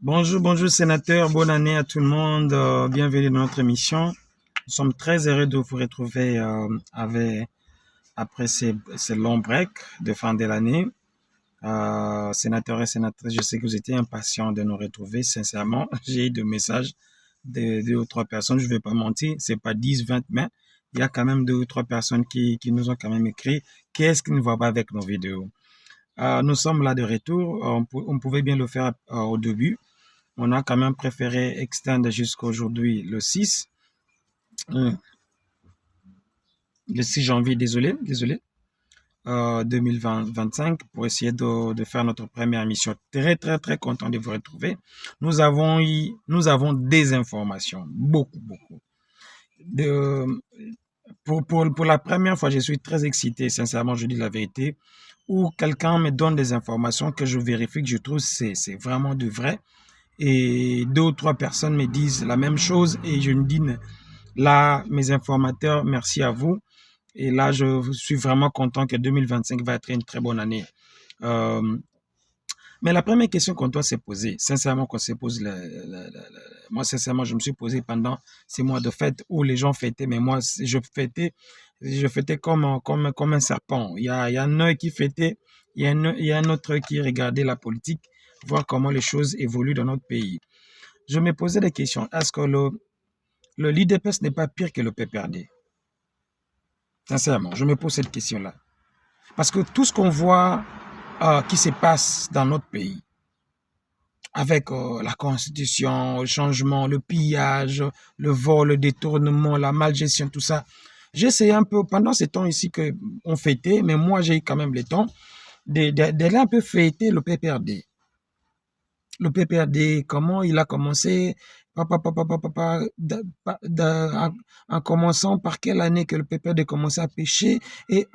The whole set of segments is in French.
Bonjour, bonjour sénateur, bonne année à tout le monde, bienvenue dans notre émission. Nous sommes très heureux de vous retrouver après ces longs breaks de fin de l'année. Sénateur et sénatrice, je sais que vous étiez impatients de nous retrouver, sincèrement. J'ai eu des messages de deux ou trois personnes, je ne vais pas mentir, c'est pas 10, 20, mais il y a quand même deux ou trois personnes qui nous ont quand même écrit qu'est-ce qui ne va pas avec nos vidéos. Nous sommes là de retour, on pouvait bien le faire au début. On a quand même préféré extendre jusqu'à aujourd'hui le 6, euh, le 6 janvier, désolé, 2025 pour essayer de faire notre première émission. Très, très, très content de vous retrouver. Nous avons des informations, beaucoup. De, pour la première fois, je suis très excité, sincèrement, je dis la vérité, où quelqu'un me donne des informations que je vérifie, que je trouve c'est vraiment de vrai. Et deux ou trois personnes me disent la même chose et je me dis, là, mes informateurs, merci à vous. Et là, je suis vraiment content que 2025 va être une très bonne année. Euh, mais la première question qu'on doit se poser, sincèrement, qu'on se pose, moi, sincèrement, je me suis posé pendant ces mois de fête où les gens fêtaient, mais moi, je fêtais comme un serpent. Il y a un œil qui fêtait, il y a un autre œil qui regardait la politique, voir comment les choses évoluent dans notre pays. Je me posais des questions. Est-ce que le l'IDPS n'est pas pire que le PPRD? Sincèrement, je me pose cette question-là. Parce que tout ce qu'on voit qui se passe dans notre pays, avec la constitution, le changement, le pillage, le vol, le détournement, la malgestion, tout ça, j'ai essayé un peu, pendant ces temps ici qu'on fêtait, mais moi j'ai eu quand même le temps d'aller un peu fêter le PPRD. Le PPRD, comment il a commencé, en commençant par quelle année que le PPRD a commencé à pêcher et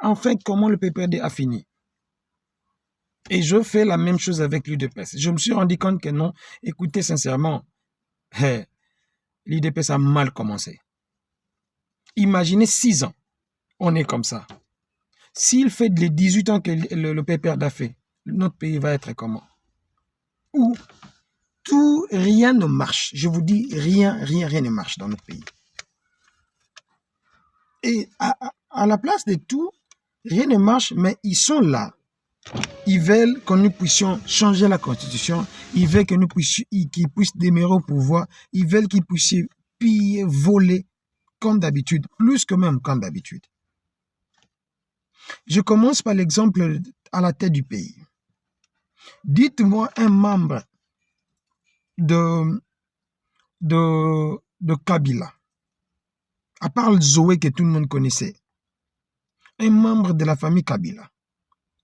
enfin comment le PPRD a fini. Et je fais la même chose avec l'UDPS. Je me suis rendu compte que non, écoutez sincèrement, l'UDPS a mal commencé. Imaginez 6 ans, on est comme ça. S'il fait les 18 ans que le PPRD a fait, notre pays va être comment? Où rien ne marche. Je vous dis, rien ne marche dans notre pays. Et à la place de tout, rien ne marche, mais ils sont là. Ils veulent que nous puissions changer la constitution. Ils veulent que nous puissions, qu'ils puissent demeurer au pouvoir. Ils veulent qu'ils puissent piller, voler, comme d'habitude, plus que même comme d'habitude. Je commence par l'exemple à la tête du pays. Dites-moi un membre de Kabila, à part le Zoé que tout le monde connaissait, un membre de la famille Kabila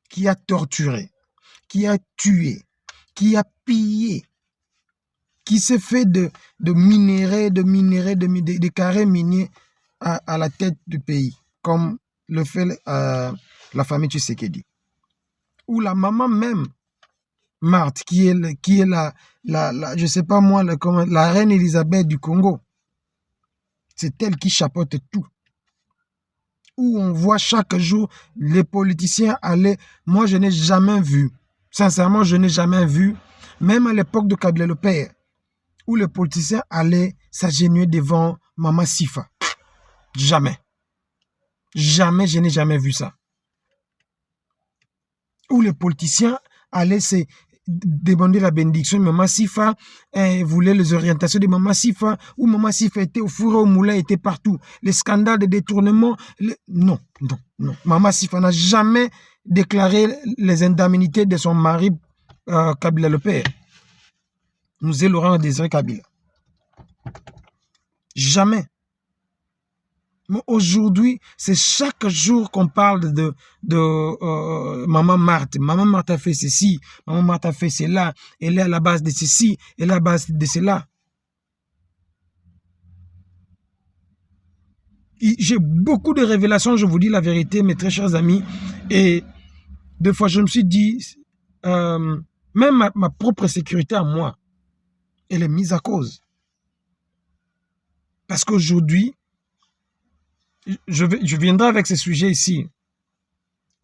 qui a torturé, qui a tué, qui a pillé, qui s'est fait de carrés miniers à la tête du pays, comme le fait la famille Tshisekedi. Ou la maman même, Marthe, qui est je sais pas moi, la reine Elisabeth du Congo. C'est elle qui chapeaute tout. Où on voit chaque jour les politiciens aller. Moi, je n'ai jamais vu, sincèrement, je n'ai jamais vu, même à l'époque de Kabila le père, où les politiciens allaient s'agenouiller devant Maman Sifa. Jamais. Jamais, je n'ai jamais vu ça. Où les politiciens allaient se demander la bénédiction de Maman Sifa, voulaient les orientations de Maman Sifa, où Maman Sifa était au four et au moulin, était partout. Les scandales de détournement, non. Maman Sifa n'a jamais déclaré les indemnités de son mari Kabila le père. Nous est Laurent Désiré Kabila. Jamais. Mais aujourd'hui, c'est chaque jour qu'on parle de Maman Marthe. Maman Marthe a fait ceci, Maman Marthe a fait cela, elle est à la base de ceci, elle est à la base de cela. J'ai beaucoup de révélations, je vous dis la vérité, mes très chers amis. Et des fois, je me suis dit, même ma propre sécurité à moi, elle est mise à cause. Parce qu'aujourd'hui, je viendrai avec ce sujet ici.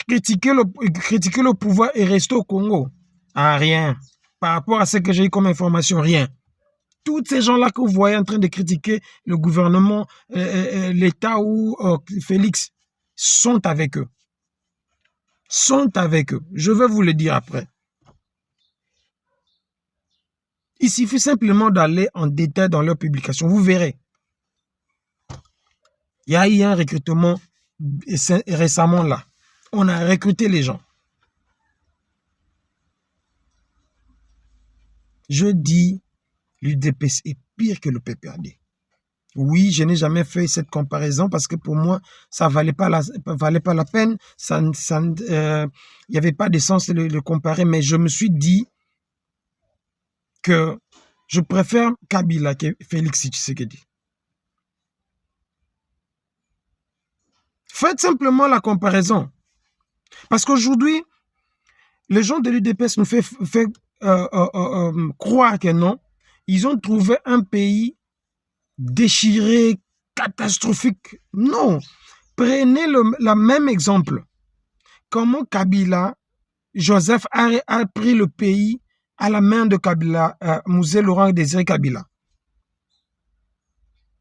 Critiquer le pouvoir et rester au Congo. Ah, rien. par rapport à ce que j'ai eu comme information? Rien. Tous ces gens-là que vous voyez en train de critiquer le gouvernement, l'État ou Félix, sont avec eux. Sont avec eux. Je vais vous le dire après. Il suffit simplement d'aller en détail dans leurs publications. Vous verrez. Il y a eu un recrutement récemment là. On a recruté les gens. Je dis, l'UDPS est pire que le PPRD. Oui, je n'ai jamais fait cette comparaison parce que pour moi, ça ne valait pas la peine. Il n'y avait pas de sens de le comparer, mais je me suis dit que je préfère Kabila que Félix Tshisekedi. Faites simplement la comparaison. Parce qu'aujourd'hui, les gens de l'UDPS nous fait croire que non, ils ont trouvé un pays déchiré, catastrophique. Non. Prenez le même exemple. Comment Kabila, Joseph a pris le pays à la main de Kabila, Mouzé Laurent Désiré Kabila.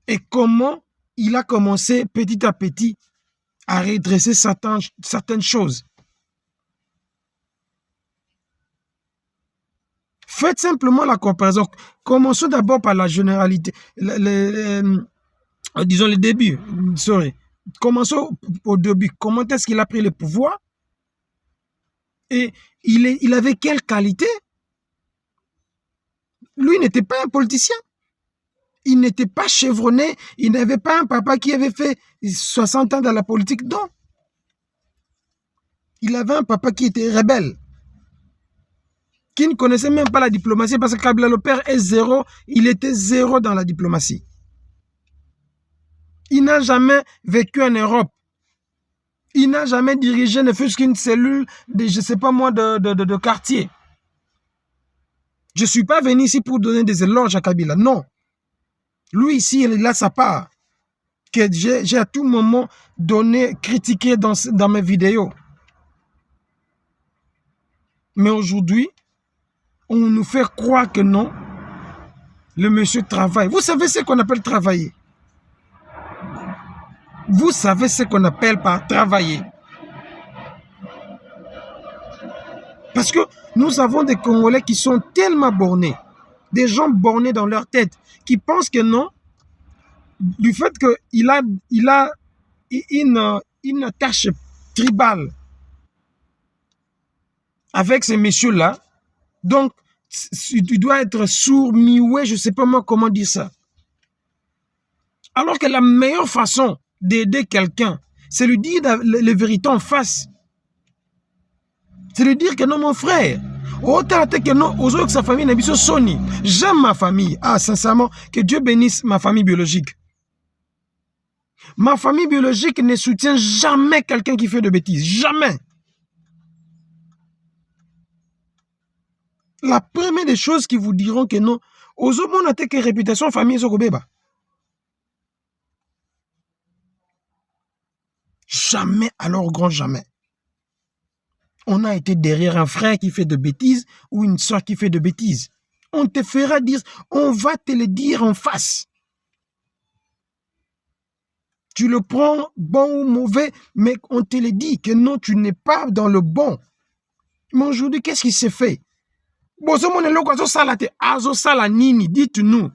Et comment il a commencé petit à petit à redresser certaines choses. Faites simplement la comparaison. Commençons d'abord par la généralité. Disons le début. Sorry. Commençons au début. Comment est-ce qu'il a pris le pouvoir? Et il avait quelle qualité? Lui n'était pas un politicien. Il n'était pas chevronné. Il n'avait pas un papa qui avait fait 60 ans dans la politique. Non. Il avait un papa qui était rebelle, qui ne connaissait même pas la diplomatie parce que Kabila le père est zéro. Il était zéro dans la diplomatie. Il n'a jamais vécu en Europe. Il n'a jamais dirigé ne fût-ce qu'une cellule de, je ne sais pas moi, de quartier. Je ne suis pas venu ici pour donner des éloges à Kabila. Non. Lui ici, il a sa part. Que j'ai à tout moment donné, critiqué dans mes vidéos. Mais aujourd'hui, on nous fait croire que non. Le monsieur travaille. Vous savez ce qu'on appelle travailler? Vous savez ce qu'on appelle par travailler? Parce que nous avons des Congolais qui sont tellement bornés, des gens bornés dans leur tête, qui pensent que non, du fait qu'il a une tâche tribale avec ces messieurs-là, donc tu dois être sourd, muet, je ne sais pas moi comment dire ça. Alors que la meilleure façon d'aider quelqu'un, c'est lui dire les vérités en face. C'est lui dire que non, mon frère, autant que non, aux autres, sa famille n'a pas Sony. J'aime ma famille. Ah, sincèrement, que Dieu bénisse ma famille biologique. Ma famille biologique ne soutient jamais quelqu'un qui fait de bêtises. Jamais. La première des choses qui vous diront que non, aux autres, on n'a que réputation famille Zokobeba. Jamais, alors grand jamais. On a été derrière un frère qui fait de bêtises ou une soeur qui fait de bêtises. On te fera dire, on va te le dire en face. Tu le prends bon ou mauvais, mais on te le dit que non, tu n'es pas dans le bon. Mais aujourd'hui, qu'est-ce qui s'est fait? Dites-nous.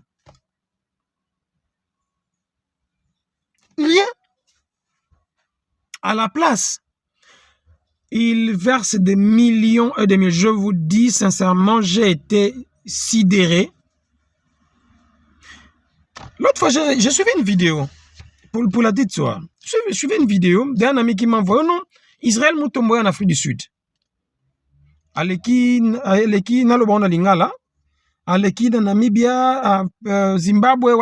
Rien. À la place, il verse des millions et des millions. Je vous dis sincèrement, j'ai été sidéré. L'autre fois, j'ai suivi une vidéo pour la dite soir. Je suivi une vidéo d'un ami qui m'a envoyé non, Israël Moutomboy en Afrique du Sud. Aleki nalobona lingala, aleki na Namibia, Zimbabwe,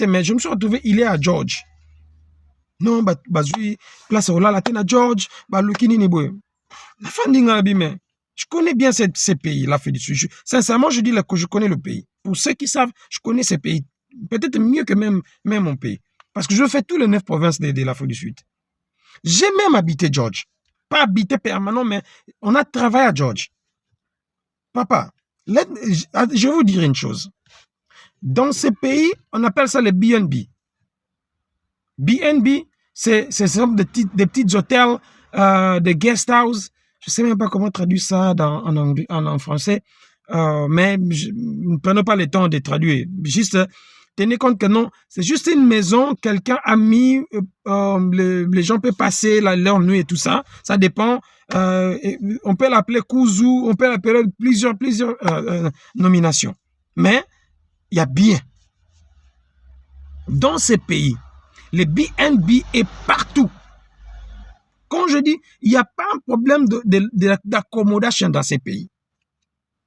mais je me suis retrouvé, il est à George. Non, bazui place au la à George, balukini ni boy. La fandinga bime. Je connais bien ces pays, l'Afrique du Sud. Sincèrement, je dis là que je connais le pays. Pour ceux qui savent, je connais ces pays. Peut-être mieux que même mon pays. Parce que je fais tous les 9 provinces de l'Afrique du Sud. J'ai même habité George. Pas habité permanent, mais on a travaillé à George. Papa, Je vais vous dire une chose. Dans ces pays, on appelle ça les BNB. BNB, c'est des petits hôtels, des guest house. Je ne sais même pas comment traduire ça en français, mais ne prenons pas le temps de traduire. Juste, tenez compte que non, c'est juste une maison, quelqu'un a mis, les gens peuvent passer leur nuit et tout ça. Ça dépend. On peut l'appeler Kuzu, on peut l'appeler plusieurs nominations. Mais il y a bien. Dans ces pays, le BNB est partout. Quand je dis, il n'y a pas un problème d'accommodation dans ces pays.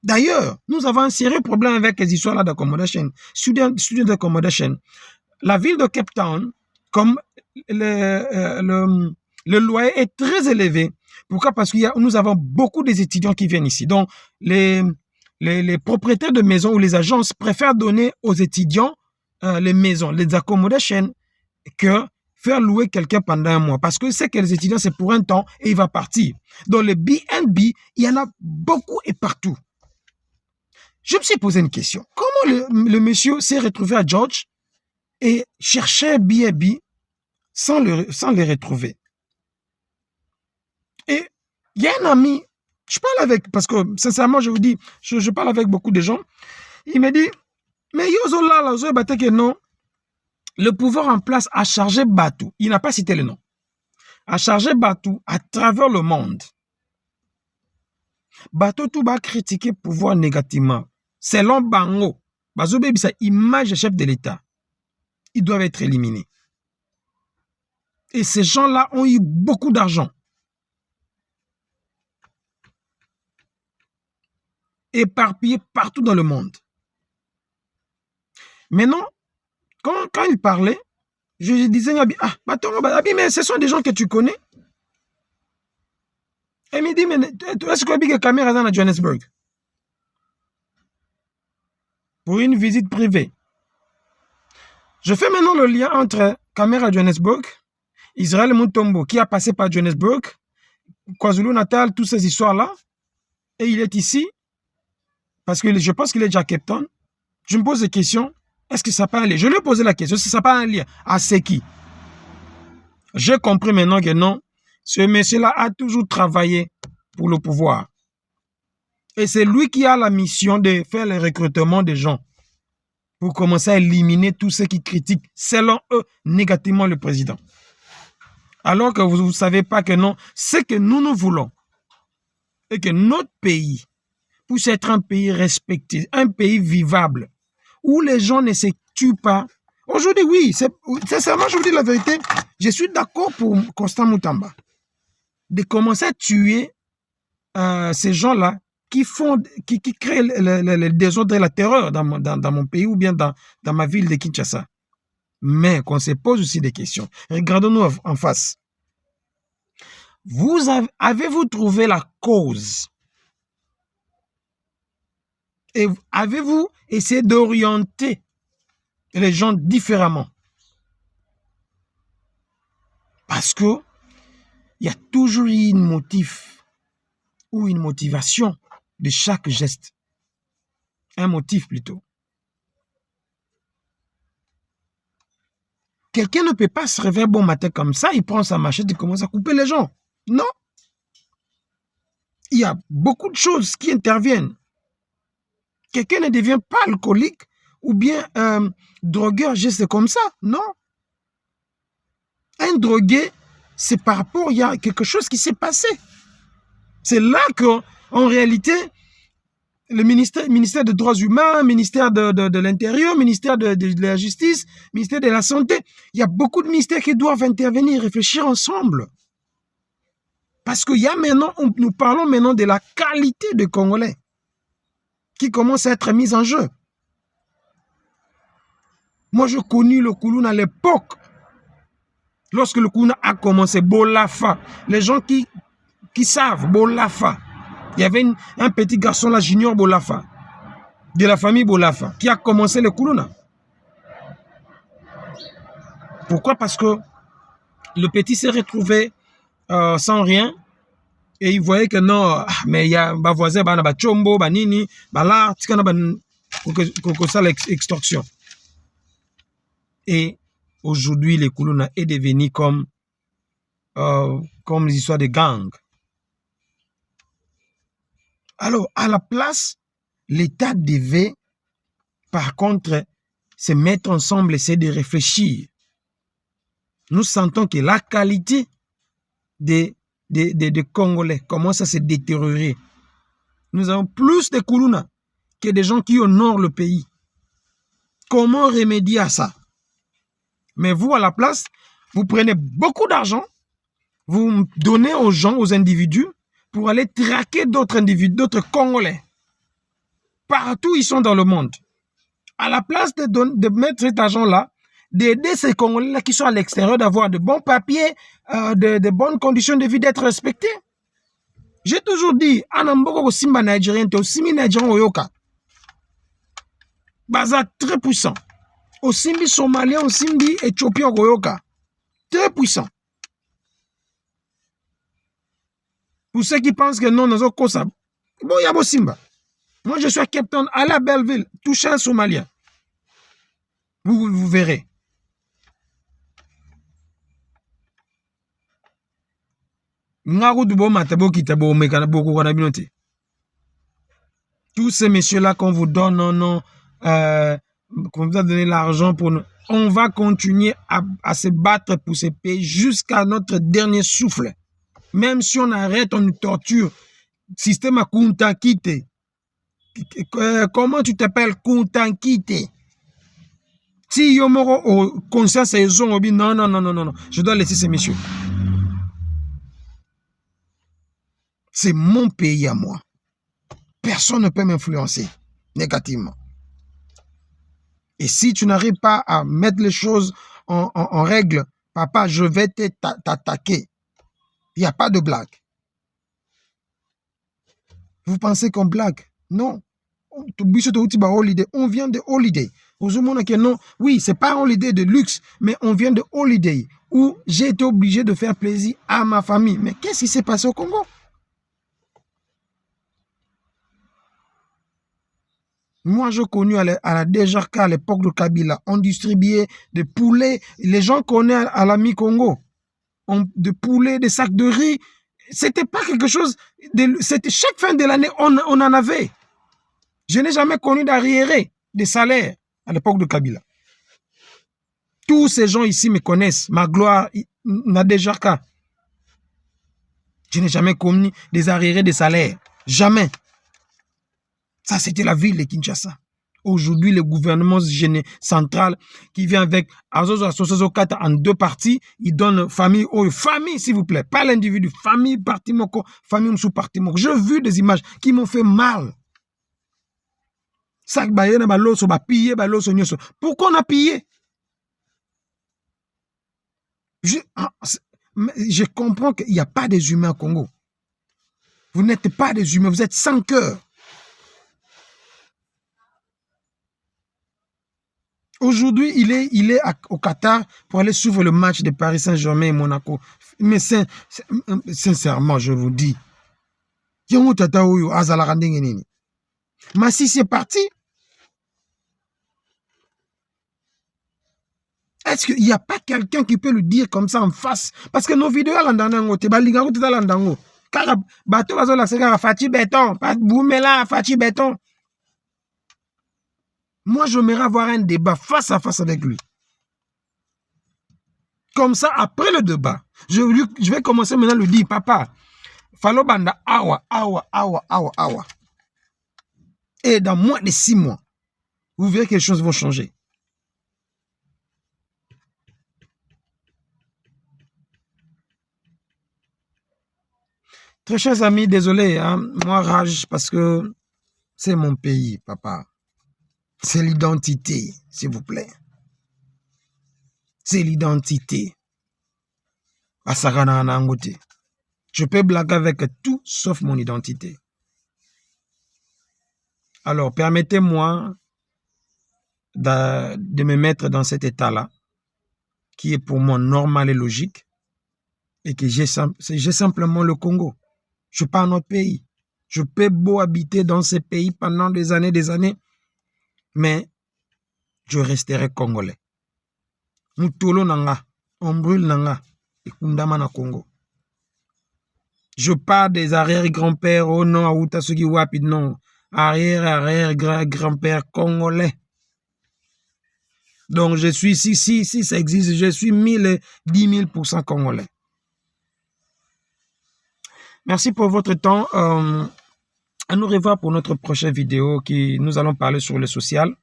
D'ailleurs, nous avons un sérieux problème avec les histoires d'accommodation. Student accommodation. La ville de Cape Town, comme le loyer est très élevé. Pourquoi? Parce que nous avons beaucoup d'étudiants qui viennent ici. Donc, les propriétaires de maisons ou les agences préfèrent donner aux étudiants les maisons, les accommodations, que faire louer quelqu'un pendant un mois. Parce que c'est que les étudiants, c'est pour un temps et il va partir. Dans le BNB, il y en a beaucoup et partout. Je me suis posé une question. Comment le monsieur s'est retrouvé à George et cherchait BNB sans les retrouver? Et il y a un ami, je parle avec, parce que sincèrement, je vous dis, je parle avec beaucoup de gens. Il me dit, mais non, le pouvoir en place a chargé Batou. Il n'a pas cité le nom. A chargé Batou à travers le monde. Batou tout va critiquer le pouvoir négativement. Selon Bango, Bazoube sa image de chef de l'État, ils doivent être éliminés. Et ces gens-là ont eu beaucoup d'argent. Éparpillés partout dans le monde. Maintenant, quand il parlait, je disais, ah, mais ce sont des gens que tu connais. Et il me dit, mais est-ce que tu as caméra dans Johannesburg? Pour une visite privée. Je fais maintenant le lien entre Caméra Johannesburg, Israël Mutombo, qui a passé par Johannesburg, KwaZulu-Natal, toutes ces histoires-là, et il est ici, parce que je pense qu'il est déjà à Cape Town. Je me pose des questions. Est-ce que ça n'a pas un lien? Je lui ai posé la question, si ça n'a pas un lien, à c'est qui? J'ai compris maintenant que non, ce monsieur-là a toujours travaillé pour le pouvoir. Et c'est lui qui a la mission de faire le recrutement des gens pour commencer à éliminer tous ceux qui critiquent, selon eux, négativement le président. Alors que vous ne savez pas que non, c'est que nous voulons. Et que notre pays puisse être un pays respecté, un pays vivable, où les gens ne se tuent pas. Aujourd'hui, oui, sincèrement, je vous dis la vérité, je suis d'accord pour Constant Mutamba de commencer à tuer ces gens-là qui créent le désordre et la terreur dans mon pays ou bien dans ma ville de Kinshasa. Mais qu'on se pose aussi des questions. Regardons-nous en face. Avez-vous trouvé la cause? Et avez-vous essayé d'orienter les gens différemment? Parce que il y a toujours eu un motif ou une motivation de chaque geste. Un motif plutôt. Quelqu'un ne peut pas se réveiller bon matin comme ça, il prend sa machette et commence à couper les gens. Non. Il y a beaucoup de choses qui interviennent. Quelqu'un ne devient pas alcoolique ou bien drogueur juste comme ça. Non. Un drogué, c'est par rapport, il y a quelque chose qui s'est passé. C'est là qu'en réalité, le ministère des droits humains, ministère de l'Intérieur, ministère de la Justice, ministère de la Santé, il y a beaucoup de ministères qui doivent intervenir, réfléchir ensemble. Parce qu'il y a maintenant, nous parlons maintenant de la qualité des Congolais qui commence à être mise en jeu. Moi, je connais le Koulouna à l'époque. Lorsque le Koulouna a commencé, Bolafa, les gens qui savent, Bolafa. Il y avait un petit garçon là, Junior Bolafa, de la famille Bolafa, qui a commencé le Koulouna. Pourquoi? Parce que le petit s'est retrouvé sans rien. Et ils voyaient que non, mais il y a un voisin, bah, bah, chombo, bah, nini, bah, là, tu connais, ça, l'extorsion. Et aujourd'hui, les Kuluna est devenu comme les histoires de gangs. Alors, à la place, l'État devait, par contre, se mettre ensemble, essayer de réfléchir. Nous sentons que la qualité des Congolais commence à se détériorer. Nous avons plus de Kuluna que des gens qui honorent le pays. Comment remédier à ça? Mais vous, à la place, vous prenez beaucoup d'argent, vous donnez aux gens, aux individus, pour aller traquer d'autres individus, d'autres Congolais. Partout ils sont dans le monde. À la place de mettre cet argent-là, d'aider ces Congolais-là qui sont à l'extérieur, d'avoir de bons papiers, de bonnes conditions de vie, d'être respectés. J'ai toujours dit, Anamboko au Simba Nigérien, au Simi Nigérien Oyoka. Baza très puissant. Au Simbi Somalien, au Simbi Éthiopien Oyoka. Très puissant. Pour ceux qui pensent que non, nous avons ça. Bon, il y a beau Simba. Moi, je suis à Cape Town, à la Belleville, touché un Somalien. Vous verrez. Tous ces messieurs-là qu'on vous donne, non, qu'on vous a donné l'argent pour nous, on va continuer à se battre pour ces pays jusqu'à notre dernier souffle. Même si on arrête, on nous torture. Système à Kuntankite. Comment tu t'appelles Kuntankite? Si Yomoro conscience et non, je dois laisser ces messieurs. C'est mon pays à moi. Personne ne peut m'influencer négativement. Et si tu n'arrives pas à mettre les choses en règle, papa, je vais t'attaquer. Il n'y a pas de blague. Vous pensez qu'on blague? Non. On vient de holiday. Non, oui, c'est pas un holiday de luxe, mais on vient de holiday où j'ai été obligé de faire plaisir à ma famille. Mais qu'est-ce qui s'est passé au Congo? Moi, j'ai connu à la Dejarka, à l'époque de Kabila, on distribuait des poulets. Les gens connaissent à la Mi-Congo. Des poulets, des sacs de riz. C'était pas quelque chose. C'était chaque fin de l'année, on en avait. Je n'ai jamais connu d'arriéré de salaire à l'époque de Kabila. Tous ces gens ici me connaissent. Ma gloire, Nadejarka. Je n'ai jamais connu des arriérés de salaire. Jamais. Ça, c'était la ville de Kinshasa. Aujourd'hui, le gouvernement central qui vient avec Azozo 4 en deux parties, il donne famille, famille s'il vous plaît, pas l'individu, famille, parti moko, famille sous parti moko. J'ai vu des images qui m'ont fait mal. Pourquoi on a pillé? Je comprends qu'il n'y a pas des humains au Congo. Vous n'êtes pas des humains, vous êtes sans cœur. Aujourd'hui, il est au Qatar pour aller suivre le match de Paris Saint-Germain et Monaco. Mais sincèrement, je vous dis, mais si c'est parti, est-ce qu'il n'y a pas quelqu'un qui peut le dire comme ça en face? Parce que nos vidéos, moi, j'aimerais avoir un débat face à face avec lui. Comme ça, après le débat, je vais commencer maintenant à lui dire, papa, Falo Banda, awa. Et dans moins de 6 mois, vous verrez que les choses vont changer. Très chers amis, désolé, hein, moi rage parce que c'est mon pays, papa. C'est l'identité, s'il vous plaît. C'est l'identité. Je peux blaguer avec tout sauf mon identité. Alors, permettez-moi de me mettre dans cet état-là, qui est pour moi normal et logique, et que j'ai simplement le Congo. Je pars à notre pays. Je peux beau habiter dans ces pays pendant des années, mais je resterai congolais. Mutolo nanga, on brûle nanga, et kundama na Congo. Je pars des arrière-grands-pères, oh non, Aouta Sugi Wapi, non. Arrière-grand-père congolais. Donc je suis, si ça existe, je suis 1000 et 10 000% congolais. Merci pour votre temps. À nous revoir pour notre prochaine vidéo qui nous allons parler sur le social.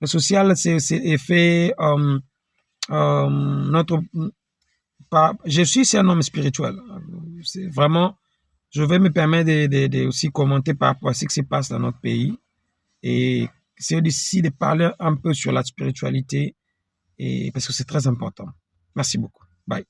Le social, c'est fait je suis un homme spirituel. C'est vraiment, je vais me permettre de aussi commenter par rapport à ce qui se passe dans notre pays. Et c'est aussi de parler un peu sur la spiritualité, et parce que c'est très important. Merci beaucoup. Bye.